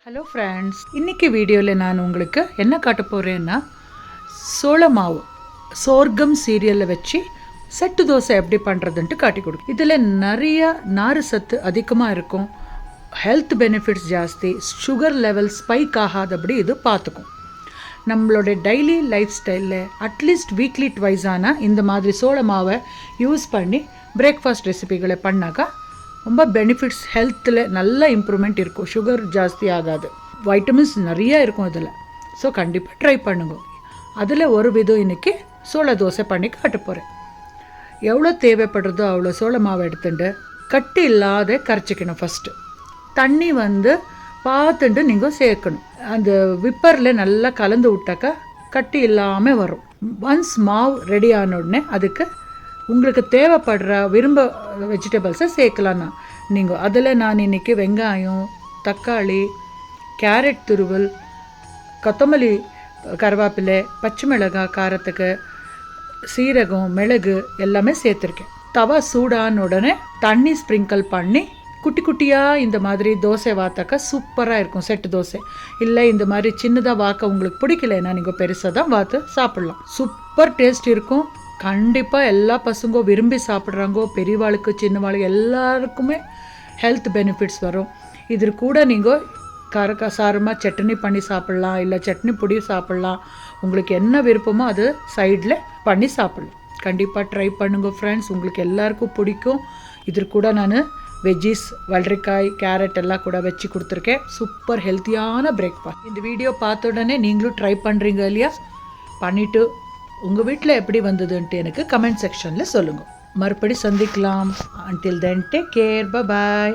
Hello friends, இன்றைக்கி வீடியோவில் நான் உங்களுக்கு என்ன காட்ட போகிறேன்னா சோள மாவு சோர்க்கம் சீரியலில் வச்சு செட்டு தோசை எப்படி பண்ணுறதுன்ட்டு காட்டி கொடுக்கும். இதில் நிறைய நார் சத்து அதிகமாக இருக்கும், ஹெல்த் பெனிஃபிட்ஸ் ஜாஸ்தி, சுகர் லெவல் ஸ்பைக் ஆகாதபடி இது பார்த்துக்கும். நம்மளோட டெய்லி லைஃப் ஸ்டைலில் அட்லீஸ்ட் வீக்லி ட்வைஸான இந்த மாதிரி சோள மாவை யூஸ் பண்ணி பிரேக்ஃபாஸ்ட் ரெசிபிகளை பண்ணாக்கா ரொம்ப பெனிஃபிட்ஸ், ஹெல்த்தில் நல்ல இம்ப்ரூவ்மெண்ட் இருக்கும், சுகர் ஜாஸ்தி ஆகாது, வைட்டமின்ஸ் நிறைய இருக்கும் இதில். ஸோ கண்டிப்பாக ட்ரை பண்ணுங்க. அதில் ஒரு விதம் இன்றைக்கி சோள தோசை பண்ணி காட்ட போகிறேன். எவ்வளோ தேவைப்படுறதோ அவ்வளோ சோள மாவை எடுத்துட்டு கட்டி இல்லாத கரைச்சிக்கணும். ஃபஸ்ட்டு தண்ணி பார்த்துட்டு நீங்கள் சேர்க்கணும். அந்த விப்பரில் நல்லா கலந்து விட்டாக்கா கட்டி இல்லாமல் வரும். ஒன்ஸ் மாவு ரெடி ஆன உடனே அதுக்கு உங்களுக்கு தேவைப்படுற விரும்ப வெஜிடபிள்ஸை சேர்க்கலாம்னா நீங்கள் அதில் நான் இன்றைக்கி வெங்காயம், தக்காளி, கேரட் துருவல், கொத்தமல்லி, கருவேப்பிலை, பச்சை மிளகாய் காரத்துக்கு, சீரகம், மிளகு எல்லாமே சேர்த்துருக்கேன். தவா சூடான உடனே தண்ணி ஸ்ப்ரிங்கிள் பண்ணி குட்டி குட்டியாக இந்த மாதிரி தோசை வாத்தாக்கா சூப்பராக இருக்கும் செட்டு தோசை. இல்லை இந்த மாதிரி சின்னதாக வாக்க உங்களுக்கு பிடிக்கலைன்னா நீங்கள் பெருசாக தான் வாத்து சாப்பிட்லாம். சூப்பர் டேஸ்ட் இருக்கும். கண்டிப்பாக எல்லா பசங்க விரும்பி சாப்பிட்றாங்கோ, பெரியவாளுக்கு சின்னவாளுக்கு எல்லாருக்குமே ஹெல்த் பெனிஃபிட்ஸ் வரும். இது கூட நீங்கள் காரசாரமாக சட்னி பண்ணி சாப்பிட்லாம், இல்லை சட்னி பொடி சாப்பிட்லாம். உங்களுக்கு என்ன விருப்பமோ அது சைடில் பண்ணி சாப்பிட்லாம். கண்டிப்பாக ட்ரை பண்ணுங்க ஃப்ரெண்ட்ஸ், உங்களுக்கு எல்லாருக்கும் பிடிக்கும். இது கூட நான் வெஜ்ஜீஸ், வெள்ளரிக்காய், கேரட் எல்லாம் கூட வச்சு கொடுத்துருக்கேன். சூப்பர் ஹெல்த்தியான பிரேக்ஃபாஸ்ட். இந்த வீடியோ பார்த்த உடனே நீங்களும் ட்ரை பண்ணுறீங்க இல்லையா? பண்ணிவிட்டு உங்கள் வீட்டில் எப்படி வந்ததுன்ட்டு எனக்கு கமெண்ட் செக்ஷனில் சொல்லுங்கள். மறுபடி சந்திக்கலாம். until then take care, bye bye.